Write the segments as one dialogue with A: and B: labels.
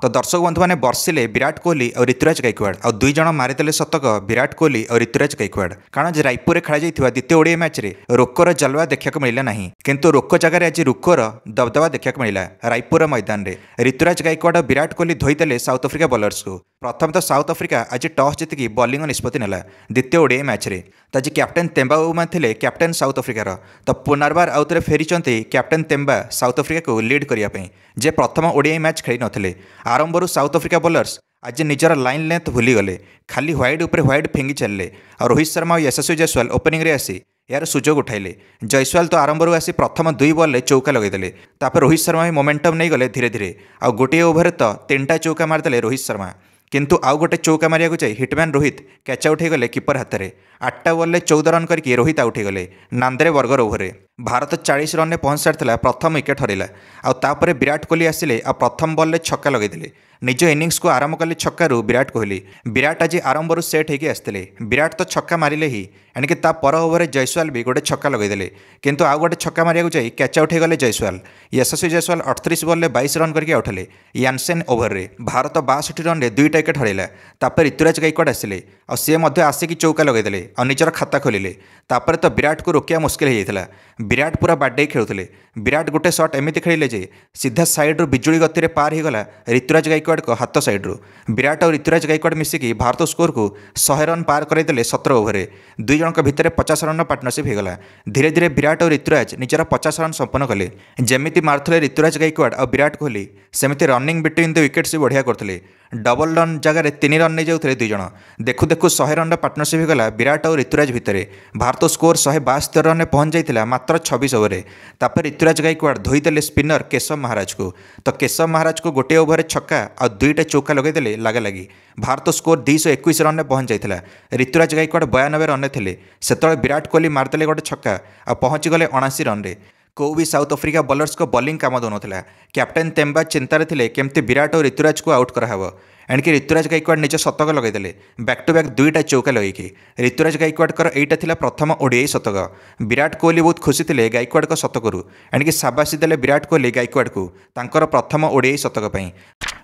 A: तो दर्शक बंधु मैंने बर्षिले विराट कोहली और ऋतुराज गायकवाड़ और दुई जण मारिदेले शतक विराट कोहली और ऋतुराज गायकवाड़। कारण आज रायपुर में खेल द्वितीय ओडिया मैच रे रोकर जलवा देखा मिलला नहीं, किंतु रोक जगह आज रुखर दबदबा देखा मिला रायपुर मैदान में। ऋतुराज गायकवाड़ और विराट कोहली धोईदेले साउथ अफ्रिका बॉलर्स को। प्रथम तो साउथ अफ्रिका आज टॉस जीतिकी बॉलिंग निष्पत्ति नेला द्वितीय ओडिया मैच रे। तो आज कैप्टेन तेम्बा बाबुमा थे कैप्टेन साउथ अफ्रिकार, तो पुनर्बार आउ थे फेरी कैप्टेन तेम्बा साउथ अफ्रिका को लीड करने जे प्रथम ओडिया मैच खेली नथिले। आरंभरू साउथ अफ्रिका बॉलर्स आज निजर लाइन लेंथ भूलीगले, खाली व्हाइट उपर व्हाइट फिंगी चलले और रोहित शर्मा और यशस्वी जायसवाल ओपनिंग रे आसी यार सुजोग उठाइले। जायसवाल तो आरंभरू आसी प्रथम 2 बॉल चौका लगेदेले, तापर रोहित शर्मा भी मोमेंटम नहीं गले धीरे धीरे आ गोटे ओभर तो 3टा चौका मारिदेले रोहित शर्मा। किंतु आउ गोटे चौका मारिया जाए हिटमैन रोहित कैच आउट हो गले कीपर हाथ में। 8टा बॉल 14 रन करके रोहित आउट हो गले Nandare burger over. Bharat 40 run में पहुंच सारी प्रथम विकेट हरला। आउे विराट कोहली आसिले आ प्रथम बॉल छक्का लगेदेले। निज इनिंग्स को आरंभ कले छक्कू विराट कोहली। विराट आज आरंभरू सेट होकर आसते। विराट तो छक्का मारिले ही एणिक पर ओभर जायसवाल भी गोटे छक्का लगेदेले, किंतु आउ गोटे छक्का मारिया जाए कैच आउट हो गले जायसवाल। यशस्वी जायसवाल 38 बॉल 22 रन करके आउट हेले यानसेन ओभर रे। भारत 62 रन में 2टा विकेट हरला। तापर ऋतुराज गायकवाड़ आसिले और सी आसिक चौका लगेदेले और निजर खाता खोलिले। तापर तो विराट को रोकिया मुस्किल हो जाता। विराट पूरा बाडे खेलुले। विराट गोटे शॉट एमती खेलिले जे सीधा साइड्रु बिजुली गति में पार होगला ऋतुराज गायकवाड़ को हाथ साइड्रु। विराट और ऋतुराज गायकवाड़ मिसिकी भारत स्कोर को 100 रन पार करदेले 17 ओभर। दुई जन भितर 50 रन पार्टनरशिप होगला। धीरे धीरे विराट और ऋतुराज निजर 50 रन संपन्न कले। जमीती मारुले ऋतुराज गायकवाड़ और विराट कोहली सेमती रनिंग बिटवीन द विकेट्स भी बढ़िया करते। डबल रन जगह 3 रन नहीं जाते दुई जन। देखु देखु 100 रन पार्टनरशिप होगला विराट और ऋतुराज भितर। भारत स्कोर 172 रन में पहुंच जाता मात्र 26 ओभर। तापर ऋतुराज गायकवाड़ धोईदेले स्पिनर केशव महाराज को। तो केशव महाराज को गोटे ओभर छक्का और 2टा चौका लगेदेले लागा लगी। भारत स्कोर 221 रन में पहुंच जाता। ऋतुराज गायकवाड़ 92 रन थे से विराट कोहली मारदेले गोटे छक्का और पहुँची गले 79 रन रे। को भी साउथ अफ्रिका बॉलर्स को बॉलिंग काम दौनला। कैप्टेन तेम्बा चिंतार थे केमती विराट और ऋतुराज को आउट कराव। एणिकी ऋतुराज गायकवाड़ निज शतक लगेदेले बैक टू बैक 2टा चौका लगे। ऋतुराज गायकवाड़ एटा थिला प्रथम ओडिआई शतक। विराट कोहली बहुत खुशी थे गायकवाड़ शतकरू। एणिकी शाबाशी देले विराट कोहली गायकवाड़ को तांकर प्रथम ओडिआई शतक पई।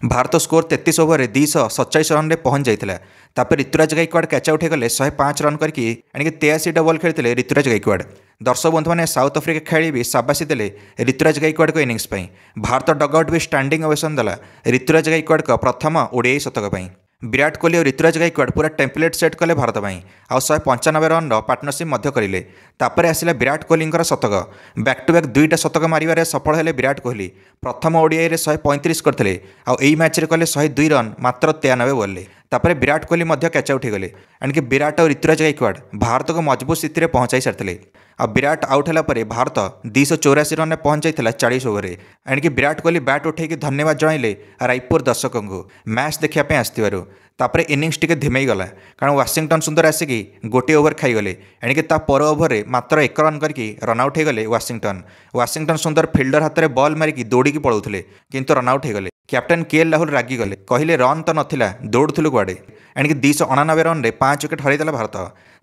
A: भारत स्कोर 33 ओभर 247 रन में पहुंच जाता। तापर ऋतुराज गायकवाड़ कैच आउट होगले 105 रन करके एणिकी 83टा बॉल खेलते ऋतुराज गायकवाड़। दर्शक बंधु मैंने साउथ अफ्रिका खेली भी शाबाशी देले ऋतुराज गायकवाड़ को इनिंग्स पई। भारत डगआउट भी स्टैंडिंग ओवेशन देला ऋतुराज गायकवाड़ को प्रथम ओडिआई शतक पई। विराट कोहली और ऋतुराज गायकवाड़ पूरा टेम्पलेट सेट कले भारत में आ 195 रन पार्टनरशिप करें। तापर आसला विराट कोहली शतक। बैक टू बैक 2टा शतक मारिबार सफल हेले विराट कोहली। प्रथम ओडिआई 135 करते आई मैच रे कले 102 रन मात्र 93 बॉल। तापर विराट कोहली कैच आउट होगले। एणिकी विराट और ऋतुराज गायकवाड़ भारत को मजबूत स्थिति में पहुंचाई सारी। आ विराट आउट है भारत 284 रन में पहुंच जाता 40 ओभर। एणिकी विराट कोहली बैट उठे धन्यवाद जनइले रायपुर दर्शकों को मैच देखापी आसवर। तापर इनिंग्स टिके धिमेई गला कारण वाशिंगटन सुंदर आसिकी गोटे ओभर खाईगले। एणिकी पर ओभर मात्र 1 रन करके रनआउट होगले वाशिंगटन सुंदर फिल्डर हाथ में बॉल मारिकी दौड़िकी पलाउले किंतु रनआउट होगले। कैप्टेन केएल राहुल रागिगले कहले रन तो नाला दौड़ुलु कुआड़े। एणिकी 299 रन में 5 विकेट हरईदेला भारत।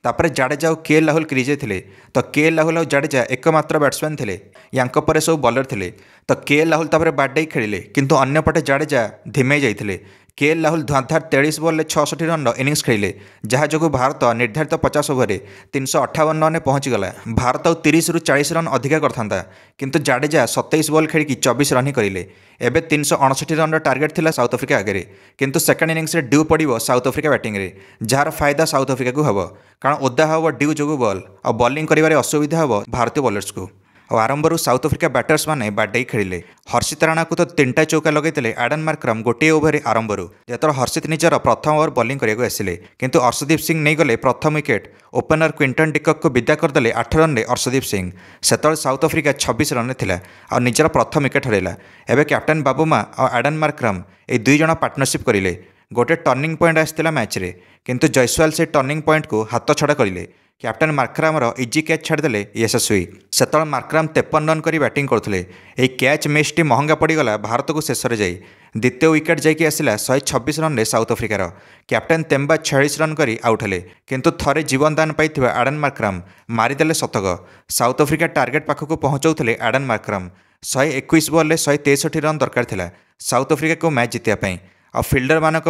A: तापर जाडेजा और केएल राहुल क्रिजे थे। तो केएल राहुल और जाडेजा एकमात्र बैट्समैन थे या सब बॉलर थे। तो केएल राहुल तापर बाडे खेलिले किंतु अन्यपटे जाडेजा धिमेई जाइथिले। केएल राहुल धुआंधार 23 बॉल 66 रन इनिंग्स खेलिले जहाँ जो भारत निर्धारित 50 ओभर 358 रन में पहुँचीगला। भारत 30 रु 40 रन अधिका करता किंतु जाडेजा 27 बॉल खेलिकी 24 रन ही करें। एवं 359 रन टार्गेट थिला साउथ अफ्रिका आगे किंतु सेकेंड इनिंग्स ड्यू पड़ो साउथ अफ्रिका बैटिंग रे जार फायदा साउथ अफ्रिका को हम कारण ओदा हम ड्यू जो बॉल और बॉलिंग कर असुविधा हम भारतीय बॉलर्स को। और आरंभरू साउथ अफ्रिका बैटर्स मैंने बाडे खेलिले। हर्षित राणा को तो 3टा चौका लगेदेले एडन मार्क्रम गोटे ओभर आरंभरू। जो हर्षित निजर प्रथम ओवर बॉलिंग करने आसिले किंतु अर्शदीप सिंह नहीं गले प्रथम विकेट। ओपनर क्विंटन डिकक को विदा करदे 8 रन में अर्शदीप सिंह। से साउथ अफ्रिका 26 रन थिला और निजर प्रथम विकेट हरैला। एवं कैप्टेन बाबुमा और एडन मार्क्रम ये 2 जन पार्टनरशिप करें। गोटे टर्निंग पॉइंट आसाला मैच रे किंतु जयसवाल से टर्निंग पॉइंट को हाथ छड़ा करें। कैप्टेन मार्क्रामर इजी कैच छाड़देले यशस्वी। से मार्क्राम 53 रन कर बैटिंग करते। यह कैच मिसटी महंगा पड़गला भारत को शेष में जाए। द्वितीय विकेट जाकि आसला 126 रन में साउथ अफ्रिकार। कैप्टेन तेम्बा 46 रन कर आउट हेले किंतु थरे जीवन दान पाई एडन मार्क्राम मारिदेले शतक। साउथ अफ्रिका टार्गेट पाखक पहुँचाऊे एडन मार्क्राम। 121 बॉल 163 रन दरकार थिला। साउथ अफ्रिका को मैच जितने आ फिल्डर मानक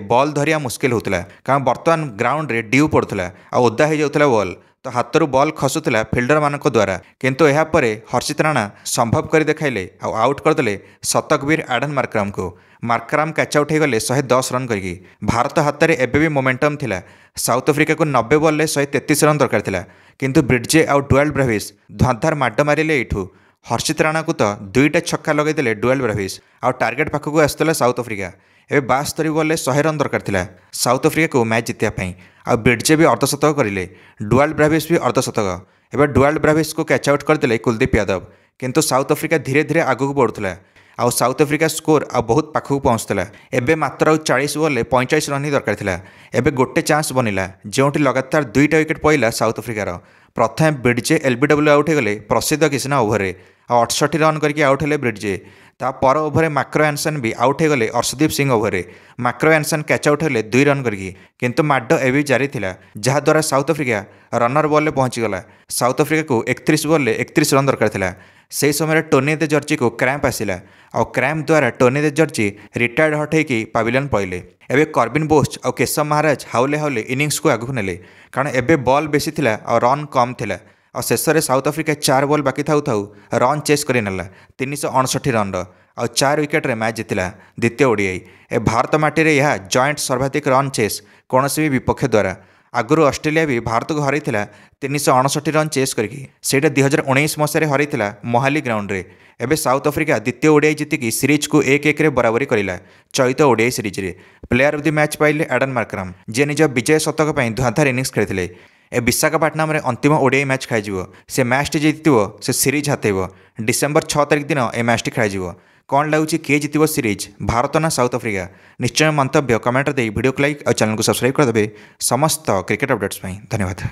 A: बॉल धरिया मुस्किल होता कारण बर्तमान ग्राउंड रे ड्यू पड़ूला आ ओदा हो जाता बॉल तो हाथ बॉल खसुला फिल्डर मान द्वारा किंतु यापर हर्षित राणा संभव कर देखाइले आउट करदे शतकवीर एडन मार्कराम को। मार्कराम कैच आउट हो गले 110 रन करके। भारत हाथ में एबे भी मोमेंटम थिला। साउथ अफ्रिका को 90 बॉल 133 रन दरकार थिला किंतु ब्रिड्जे आउ डुआल ब्राविस धुआंधार माड मारे एठू हर्षित राणा को तो 2टा छक्का लगेदे डुआल ब्राविस आउ टार्गेट पाखक आसला साउथ अफ्रिका। एवं 72 बॉल 100 रन दरकार थिला साउथ अफ्रिका को मैच जितने आ ब्रिड्जे भी अर्धशतक करें डुआल ब्राविस भी अर्धशतक। एवं डुआल ब्राविस को कैच आउट करदे कुलदीप यादव किंतु साउथ अफ्रिका धीरे धीरे आगक बढ़ुला आउ साउथ अफ्रिका स्कोर आ बहुत पाखक पहुँचुला। एबे मात्र 40 बॉल 45 रन ही दरकार थिला। एबे गोटे चांस बनिला जो लगातार 2टा विकेट पड़ा साउथ अफ्रिकार। प्रथम ब्रिड्जे एलबीडब्ल्यू आउट होगले प्रसिद्ध किसना ओभर 68 रन करके आउट हेले ब्रिड्जे। ता पर ओभर माक्रो एनसन भी आउट होगले अर्शदीप सिंह ओभर। माक्रो एनसन कैच आउट हेले 2 रन करके किंतु माड एवं जारी थिला जहाद्वारा साउथ अफ्रिका रनर बॉल पहुँचीगला। साउथ अफ्रिका को 31 बॉल 31 रन दरकार थिला। से समय टोनी दे जर्जी को क्रैम्प आसिला और क्रैम्प द्वारा टोनी दे जर्जी रिटायर्ड हटैकी पाविलियन पड़े। एबे कर्बिन बोस्ट और केशव महाराज हाउले हाउले इनिंग्स को आगू नेले कारण एबे बॉल बेसी थिला और रन कम थिला और शेष में साउथ अफ्रिका 4 बॉल बाकी थाउ थाउ रन चेस कर नेला 359 रन और 4 विकेट रे मैच जितिला द्वितीय ओडीआई। ए भारत माटी रे यह जॉइंट सर्वाधिक रन चेस कौन भी विपक्ष द्वारा। आगुरी ऑस्ट्रेलिया भी भारत को हरई 359 रन चेस करके सेटा 2019 मसीह हरई मोहाली ग्राउंड रे। एबे साउथ अफ्रिका द्वितीय ओडीआई जीतिकी सीरीज को 1-1 रे बराबरी करिला चलित ओडीआई सीरीज रे। प्लेयर ऑफ द मैच पाइले एडन मार्कराम जे निज विजय शतक धुआंधार इनिंग्स खेली। ए विशाखापट्टनम रे अंतिम ओडीआई मैच खेल से मैच टी जीतिव से सीरीज हातेब। डिसेम्बर 6 तारिख दिन ए मैच टी खेल कौन लगुच किए जीत सीरीज भारत ना साउथ अफ्रिका। निश्चय मंतव्य कमेंट दे वीडियो को लाइक और चैनल को सब्सक्राइब करदे। समस्त क्रिकेट अपडेट्स धन्यवाद।